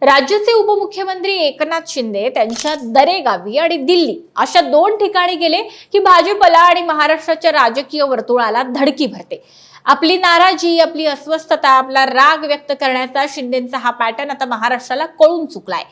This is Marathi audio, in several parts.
राज्याचे उपमुख्यमंत्री एकनाथ शिंदे त्यांच्या दरेगावी आणि दिल्ली अशा दोन ठिकाणी गेले की भाजपला आणि महाराष्ट्राच्या राजकीय वर्तुळाला धडकी भरते। आपली नाराजी, आपली अस्वस्थता, आपला राग व्यक्त करण्याचा शिंदेंचा हा पॅटर्न आता महाराष्ट्राला कळून चुकलाय।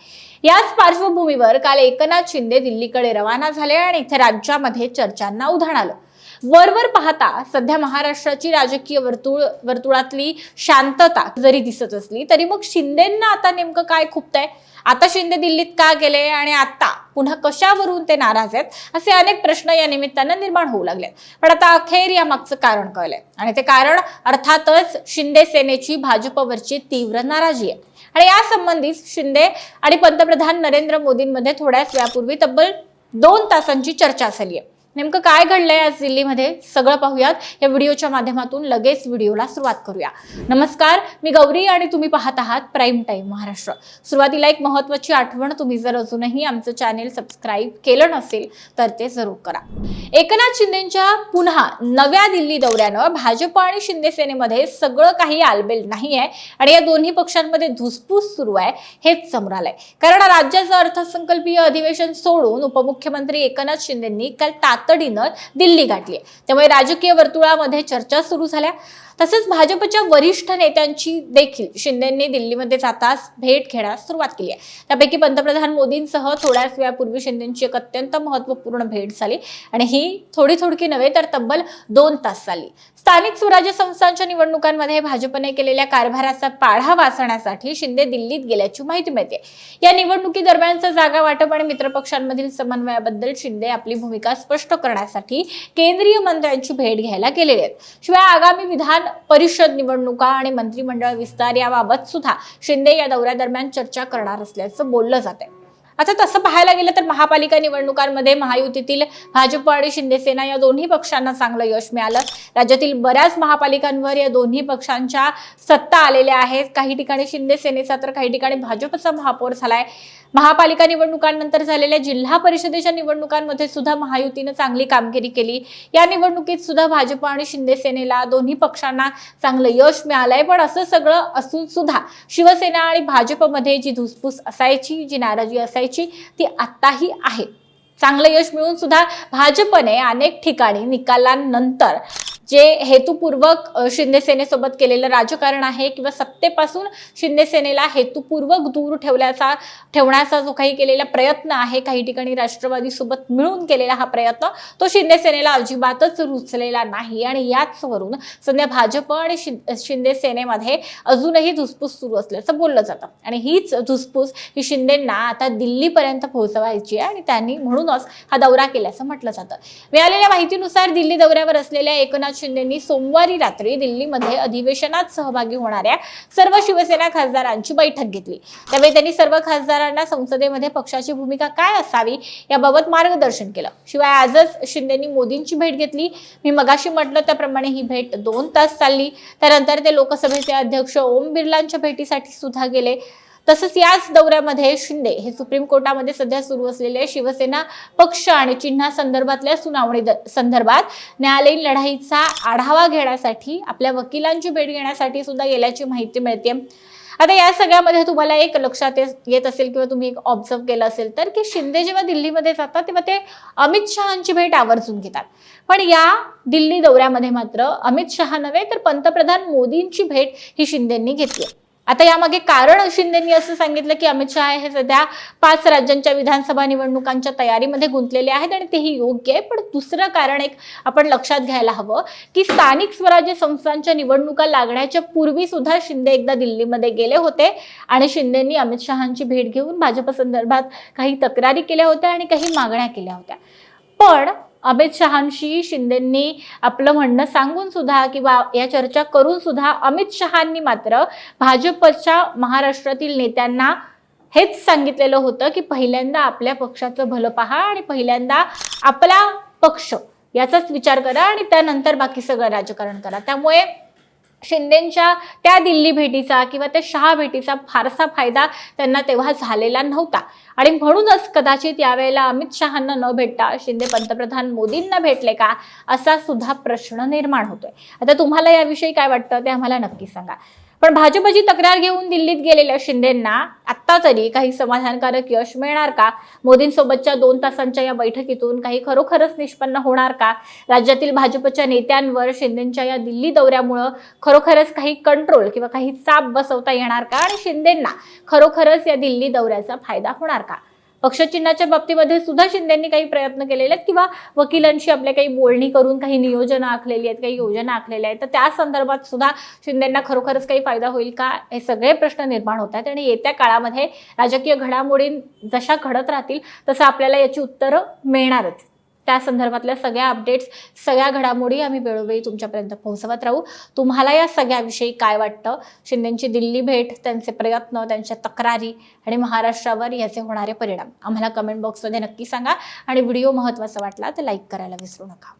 याच पार्श्वभूमीवर काल एकनाथ शिंदे दिल्लीकडे रवाना झाले आणि इथे राज्यामध्ये चर्चांना उधाण आलं। वरवर पाहता सध्या महाराष्ट्राची राजकीय वर्तुळातली शांतता जरी दिसत असली तरी मग शिंदेंना आता नेमकं काय खुपतंय? आता शिंदे दिल्लीत का गेले आणि आता पुन्हा कशावरून ते नाराज आहेत, असे अनेक प्रश्न या निमित्तानं निर्माण होऊ लागले। पण आता अखेर या मागचं कारण कळलंय आणि ते कारण अर्थातच शिंदे सेनेची भाजपवरची तीव्र नाराजी आहे। आणि या संबंधित शिंदे आणि पंतप्रधान नरेंद्र मोदींमध्ये थोड्याच वेळापूर्वी तब्बल 2 तासांची चर्चा झाली आहे। नेमकं काय घडलंय आज दिल्लीमध्ये सगळं पाहूयात या व्हिडिओच्या माध्यमातून। लगेच व्हिडिओला सुरुवात करूया। नमस्कार, मी गौरी आणि तुम्ही पाहत आहात प्राईम टाइम महाराष्ट्र। सुरुवातीला एक महत्त्वाची आठवण, तुम्ही जर अजूनही आमचं चॅनेल सबस्क्राईब केलं नसेल तर ते जरूर करा। एकनाथ शिंदेंच्या पुन्हा नव्या दिल्ली दौऱ्यानं भाजप आणि शिंदे सेनेमध्ये सगळं काही आलबेल नाहीये आणि या दोन्ही पक्षांमध्ये धुसफूस सुरू आहे हेच समोर आलंय। कारण राज्याचं अर्थसंकल्पीय अधिवेशन सोडून उपमुख्यमंत्री एकनाथ शिंदेंनी काल तातडीनं दिल्ली गाठली। त्यामुळे राजकीय वर्तुळामध्ये चर्चा सुरू झाल्या। तसेच भाजपच्या वरिष्ठ नेत्यांची देखील शिंदेंनी दिल्लीमध्ये जाताच भेट घेण्यास सुरुवात केली आहे। त्यापैकी पंतप्रधान मोदींसह थोड्याच वेळापूर्वी शिंदेंची एक अत्यंत महत्त्वपूर्ण भेट झाली आणि ही थोडी नव्हे तर तब्बल 2 तास झाली। स्थानिक स्वराज्य संस्थांच्या निवडणुकांमध्ये भाजपने केलेल्या कारभाराचा पाढा वाचण्यासाठी शिंदे दिल्लीत गेल्याची माहिती मिळते। या निवडणुकीदरम्यानचा जागा वाटप आणि मित्रपक्षांमधील समन्वयाबद्दल शिंदे आपली भूमिका स्पष्ट करण्यासाठी केंद्रीय मंत्र्यांची भेट घ्यायला गेलेले आहेत। शिवाय आगामी विधान परिषद निवडणुका आणि मंत्रिमंडळ विस्तार याबाबत सुद्धा शिंदे या दौऱ्यादरम्यान चर्चा करणार असल्याचं बोललं जातंय। आता तसं पाहायला गेलं तर महापालिका निवडणुकांमध्ये महायुतीतील भाजप आणि शिंदे सेना या दोन्ही पक्षांना चांगलं यश मिळालं। राज्यातील बऱ्याच महापालिकांवर या दोन्ही पक्षांच्या सत्ता आलेल्या आहेत। काही ठिकाणी शिंदे सेनेचा तर काही ठिकाणी भाजपचा महापौर झालाय। महापालिका निवडणुकांनंतर झालेल्या जिल्हा परिषदेच्या निवडणुकांमध्ये सुद्धा महायुतीने चांगली कामगिरी केली। या निवडणुकीत सुद्धा भाजप आणि शिंदे सेनेला दोन्ही पक्षांना चांगलं यश मिळालंय। पण असं सगळं असून सुद्धा शिवसेना आणि भाजपमध्ये जी धुसफूस असायची, जी नाराजी असायची ती आताही आहे। चांगलं यश मिळून सुद्धा भाजपने अनेक ठिकाणी निकालांनंतर जे हेतुपूर्वक शिंदे सेनेसोबत केलेलं राजकारण आहे किंवा सत्तेपासून शिंदे सेनेला हेतुपूर्वक दूर ठेवण्याचा जो काही केलेला प्रयत्न आहे, काही ठिकाणी राष्ट्रवादी सोबत मिळून केलेला हा प्रयत्न तो शिंदे सेनेला अजिबातच रुचलेला नाही आणि याच वरून सध्या भाजप आणि शिंदे सेनेमध्ये अजूनही धुसफूस सुरू असल्याचं बोललं जातं आणि हीच धुसफूस ही शिंदेंना आता दिल्लीपर्यंत पोहोचवायची आहे आणि त्यांनी म्हणूनच हा दौरा केल्याचं म्हटलं जातं। मिळालेल्या माहितीनुसार दिल्ली दौऱ्यावर असलेल्या एकनाथ शिंदेंनी सोमवारी रात्री दिल्लीमध्ये अधिवेशनात सहभागी होणाऱ्या सर्व शिवसेना खासदारांची बैठक घेतली। त्यावेळी त्यांनी सर्व खासदारांना संसदेमध्ये पक्षाची भूमिका काय असावी याबाबत मार्गदर्शन केलं। शिवाय आजच शिंदेंनी मोदींची भेट घेतली। मी मगाशी म्हटलं त्याप्रमाणे ही भेट 2 तास चालली। त्यानंतर ते लोकसभेचे अध्यक्ष ओम बिर्लांच्या भेटीसाठी सुद्धा गेले। तसंच याच दौऱ्यामध्ये शिंदे हे सुप्रीम कोर्टामध्ये सध्या सुरू असलेल्या शिवसेना पक्ष आणि चिन्हा संदर्भातल्या सुनावणी संदर्भात न्यायालयीन लढाईचा आढावा घेण्यासाठी आपल्या वकिलांची भेट घेण्यासाठी सुद्धा गेल्याची माहिती मिळते। आता या सगळ्यामध्ये तुम्हाला एक लक्षात येत असेल किंवा तुम्ही एक ऑब्झर्व केलं असेल तर की शिंदे जेव्हा दिल्लीमध्ये जातात तेव्हा ते अमित शहांची भेट आवर्जून घेतात। पण या दिल्ली दौऱ्यामध्ये मात्र अमित शहा नव्हे तर पंतप्रधान मोदींची भेट ही शिंदेंनी घेतली। आता यामागे कारण शिंदेंनी असं सांगितलं की अमित शहा हे सध्या 5 राज्यांच्या विधानसभा निवडणुकांच्या तयारीमध्ये गुंतलेले आहेत आणि तेही योग्य आहे। पण दुसरं कारण एक आपण लक्षात घ्यायला हवं की स्थानिक स्वराज्य संस्थांच्या निवडणुका लागण्याच्या पूर्वी सुद्धा शिंदे एकदा दिल्लीमध्ये गेले होते आणि शिंदेंनी अमित शहांची भेट घेऊन भाजप संदर्भात काही तक्रारी केल्या होत्या आणि काही मागण्या केल्या होत्या। पण अमित शहांशी शिंदेंनी आपलं म्हणणं सांगून सुद्धा किंवा या चर्चा करून सुद्धा अमित शहांनी मात्र भाजपच्या महाराष्ट्रातील नेत्यांना हेच सांगितलेलं होतं की पहिल्यांदा आपल्या पक्षाचं भलं पहा आणि पहिल्यांदा आपला पक्ष याचाच विचार करा आणि त्यानंतर बाकी सगळं राजकारण करा। त्यामुळे शिंदेंच्या त्या दिल्ली भेटीचा किंवा त्या शहा भेटीचा फारसा फायदा त्यांना तेव्हा झालेला नव्हता आणि म्हणूनच कदाचित यावेळेला अमित शहांना न भेटता शिंदे पंतप्रधान मोदींना भेटले का असा सुद्धा प्रश्न निर्माण होतोय। आता तुम्हाला याविषयी काय वाटतं ते आम्हाला नक्की सांगा। पण भाजपची तक्रार घेऊन दिल्लीत गेलेल्या शिंदेंना आत्ता तरी काही समाधानकारक यश मिळणार का? मोदींसोबतच्या 2 तासांच्या या बैठकीतून काही खरोखरच निष्पन्न होणार का? राज्यातील भाजपच्या नेत्यांवर शिंदेंच्या या दिल्ली दौऱ्यामुळे खरोखरच काही कंट्रोल किंवा काही चाप बसवता येणार का? आणि शिंदेंना खरोखरच या दिल्ली दौऱ्याचा फायदा होणार का? पक्षचिन्हाच्या बाबतीमध्ये सुद्धा शिंदेंनी काही प्रयत्न केलेले आहेत किंवा वकिलांशी आपले काही बोलणी करून काही नियोजनं आखलेली आहेत, काही योजना आखलेल्या आहेत. तर त्या संदर्भात सुद्धा शिंदेंना खरोखरच काही फायदा होईल का? हे सगळे प्रश्न निर्माण होत आहेत आणि येत्या काळामध्ये राजकीय घडामोडी जशा घडत राहतील तसं आपल्याला याची उत्तरं मिळणारच. त्या संदर्भातल्या सगळ्या अपडेट्स, सगळ्या घडामोडी आम्ही वेळोवेळी तुमच्यापर्यंत पोहोचवत राहू. तुम्हाला या सगळ्याविषयी काय वाटतं? शिंदेंची दिल्ली भेट, त्यांचे प्रयत्न, त्यांच्या तक्रारी आणि महाराष्ट्रावर याचे होणारे परिणाम आम्हाला कमेंट बॉक्समध्ये नक्की सांगा. आणि व्हिडिओ महत्त्वाचा वाटला तर लाईक करायला विसरू नका.